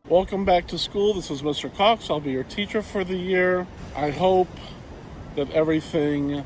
Welcome back to school. This is Mr. Cox. I'll be your teacher for the year. I hope that everything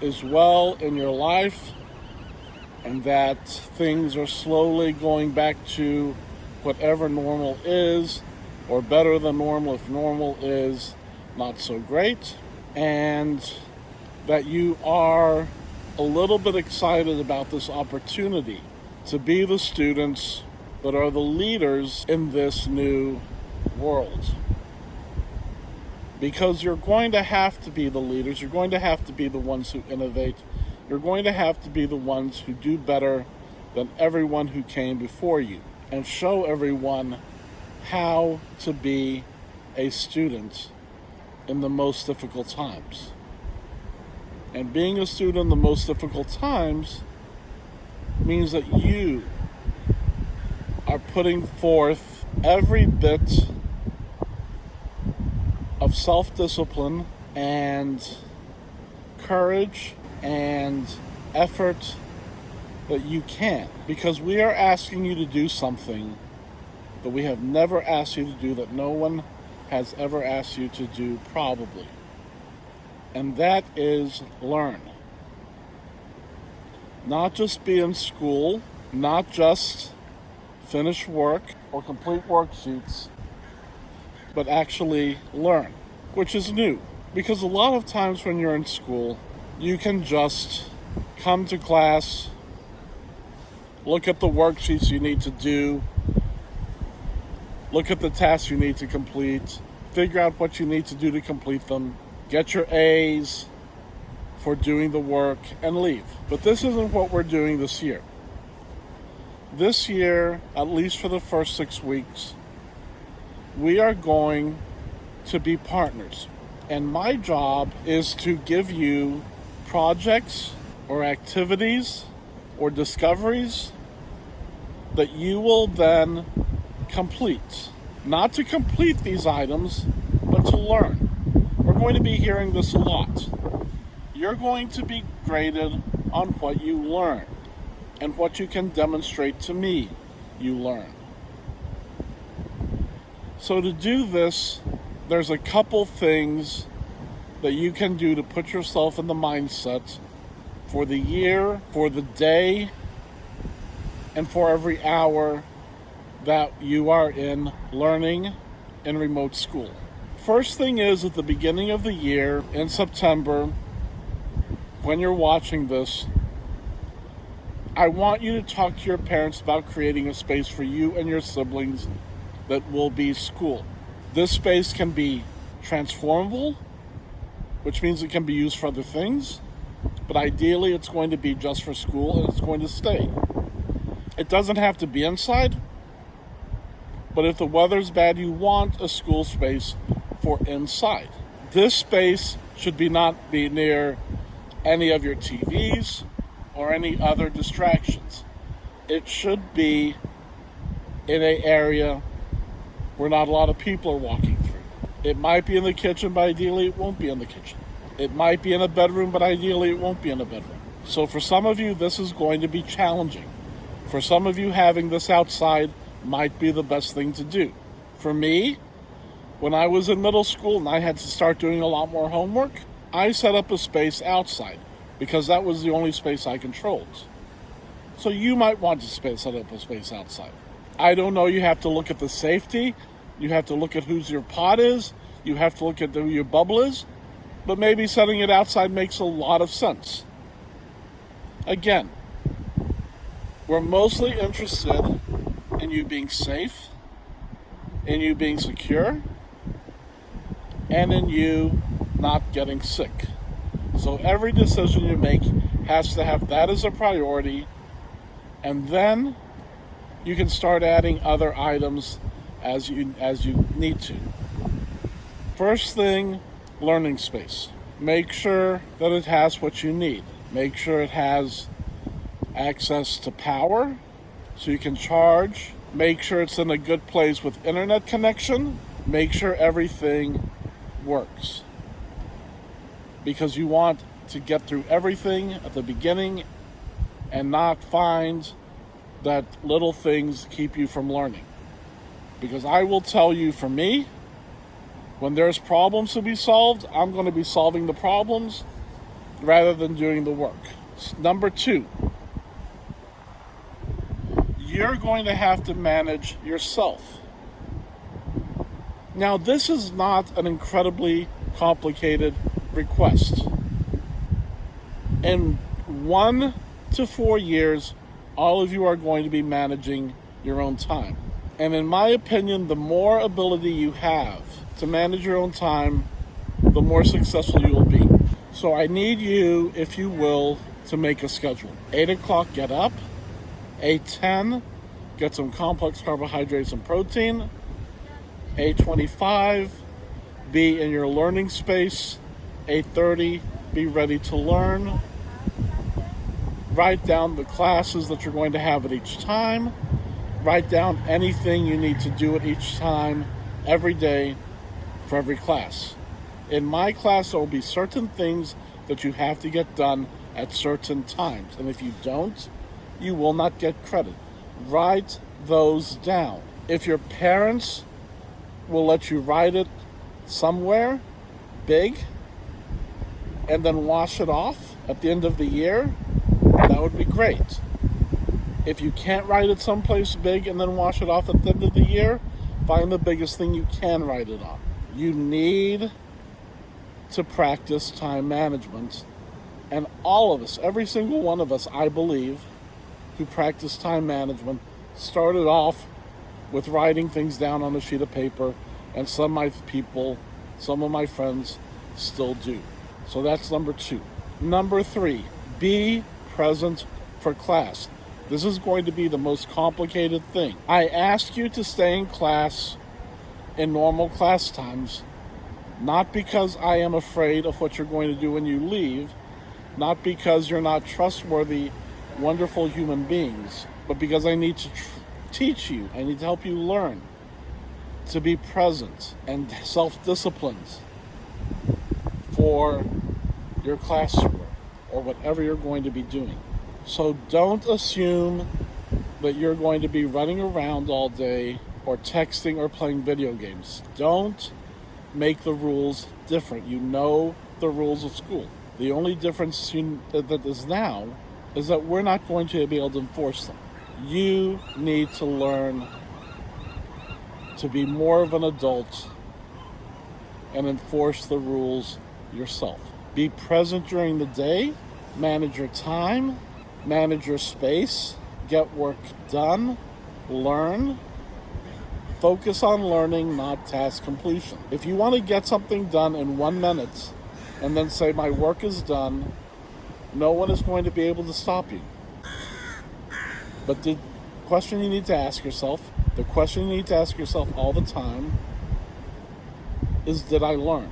is well in your life and that things are slowly going back to whatever normal is, or better than normal if normal is not so great, and that you are a little bit excited about this opportunity to be the students that are the leaders in this new world. Because you're going to have to be the leaders, you're going to have to be the ones who innovate, you're going to have to be the ones who do better than everyone who came before you, and show everyone how to be a student in the most difficult times. And being a student in the most difficult times means that you are putting forth every bit of self-discipline and courage and effort that you can, because we are asking you to do something that we have never asked you to do, that no one has ever asked you to do, probably. And that is learn. Not just be in school, not just finish work or complete worksheets, but actually learn, which is new. Because a lot of times when you're in school, you can just come to class, look at the worksheets you need to do, look at the tasks you need to complete, figure out what you need to do to complete them, get your A's for doing the work, and leave. But this isn't what we're doing this year. This year, at least for the first 6 weeks, we are going to be partners. And my job is to give you projects or activities or discoveries that you will then complete. Not to complete these items, but to learn. We're going to be hearing this a lot. You're going to be graded on what you learn and what you can demonstrate to me you learn. So to do this, there's a couple things that you can do to put yourself in the mindset for the year, for the day, and for every hour that you are in learning in remote school. First thing is, at the beginning of the year, in September, when you're watching this, I want you to talk to your parents about creating a space for you and your siblings that will be school. This space can be transformable, which means it can be used for other things, but ideally it's going to be just for school and it's going to stay. It doesn't have to be inside, but if the weather's bad, you want a school space for inside. This space should not be near any of your TVs or any other distractions. It should be in an area where not a lot of people are walking through. It might be in the kitchen, but ideally it won't be in the kitchen. It might be in a bedroom, but ideally it won't be in a bedroom. So for some of you, this is going to be challenging. For some of you, having this outside might be the best thing to do. For me, when I was in middle school and I had to start doing a lot more homework, I set up a space outside because that was the only space I controlled. So you might want to set up a space outside. I don't know, you have to look at the safety, you have to look at whose your pot is, you have to look at who your bubble is, but maybe setting it outside makes a lot of sense. Again, we're mostly interested in you being safe, in you being secure, and in you not getting sick. So every decision you make has to have that as a priority, and then you can start adding other items as you need to. First thing, learning space. Make sure that it has what you need. Make sure it has access to power so you can charge. Make sure it's in a good place with internet connection. Make sure everything works. Because you want to get through everything at the beginning and not find that little things keep you from learning. Because I will tell you, for me, when there's problems to be solved, I'm going to be solving the problems rather than doing the work. Number 2, you're going to have to manage yourself. Now, this is not an incredibly complicated request. In 1 to 4 years, all of you are going to be managing your own time. And in my opinion, the more ability you have to manage your own time, the more successful you will be. So I need you, if you will, to make a schedule. 8 o'clock, get up. 8:10, get some complex carbohydrates and protein. 8:25, be in your learning space. 8:30, be ready to learn. Write down the classes that you're going to have at each time. Write down anything you need to do at each time, every day, for every class. In my class, there will be certain things that you have to get done at certain times. And if you don't, you will not get credit. Write those down. If your parents will let you write it somewhere big and then wash it off at the end of the year, that would be great. If you can't write it someplace big and then wash it off at the end of the year, find the biggest thing you can write it on. You need to practice time management. And all of us, every single one of us, I believe, who practice time management, started off with writing things down on a sheet of paper, and some of my friends still do. So that's number 2. Number 3, be present for class. This is going to be the most complicated thing. I ask you to stay in class in normal class times, not because I am afraid of what you're going to do when you leave, not because you're not trustworthy, wonderful human beings, but because I need to teach you, I need to help you learn to be present and self-disciplined for your classwork or whatever you're going to be doing. So don't assume that you're going to be running around all day or texting or playing video games. Don't make the rules different. You know the rules of school. The only difference that is now is that we're not going to be able to enforce them. You need to learn to be more of an adult and enforce the rules yourself. Be present during the day, manage your time, manage your space, get work done, learn. Focus on learning, not task completion. If you want to get something done in 1 minute and then say, my work is done, no one is going to be able to stop you. But the question you need to ask yourself, the question you need to ask yourself all the time is, did I learn?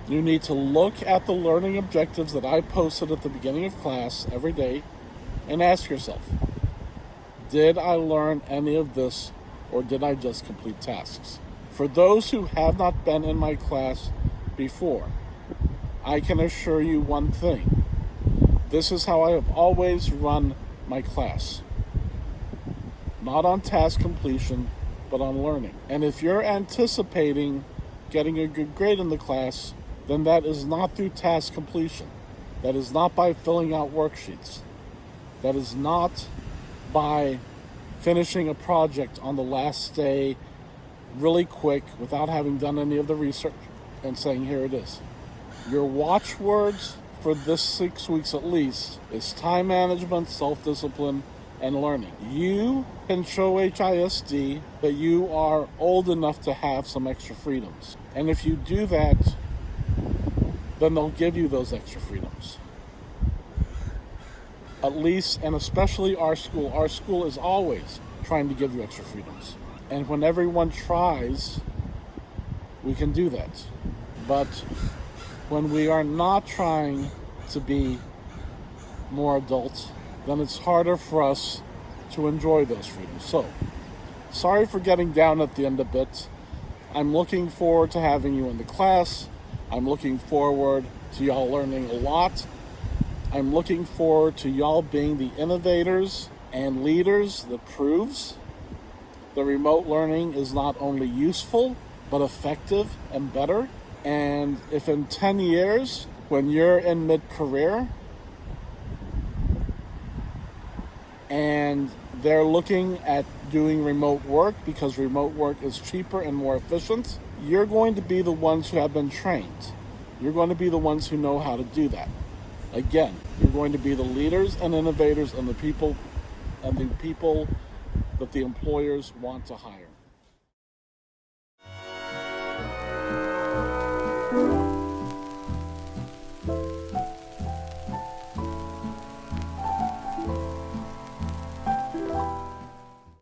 You need to look at the learning objectives that I posted at the beginning of class every day and ask yourself, did I learn any of this, or did I just complete tasks? For those who have not been in my class before, I can assure you one thing. This is how I have always run my class. Not on task completion, but on learning. And if you're anticipating getting a good grade in the class, then that is not through task completion. That is not by filling out worksheets. That is not by finishing a project on the last day really quick without having done any of the research and saying, here it is. Your watchwords for this 6 weeks at least is time management, self-discipline, and learning. You can show HISD that you are old enough to have some extra freedoms. And if you do that, then they'll give you those extra freedoms. At least, and especially our school is always trying to give you extra freedoms. And when everyone tries, we can do that. But when we are not trying to be more adults, then it's harder for us to enjoy those freedoms. So, sorry for getting down at the end a bit. I'm looking forward to having you in the class. I'm looking forward to y'all learning a lot. I'm looking forward to y'all being the innovators and leaders that proves The remote learning is not only useful, but effective and better. And if in 10 years, when you're in mid-career and they're looking at doing remote work because remote work is cheaper and more efficient, you're going to be the ones who have been trained. You're going to be the ones who know how to do that. Again, you're going to be the leaders and innovators and the people that the employers want to hire.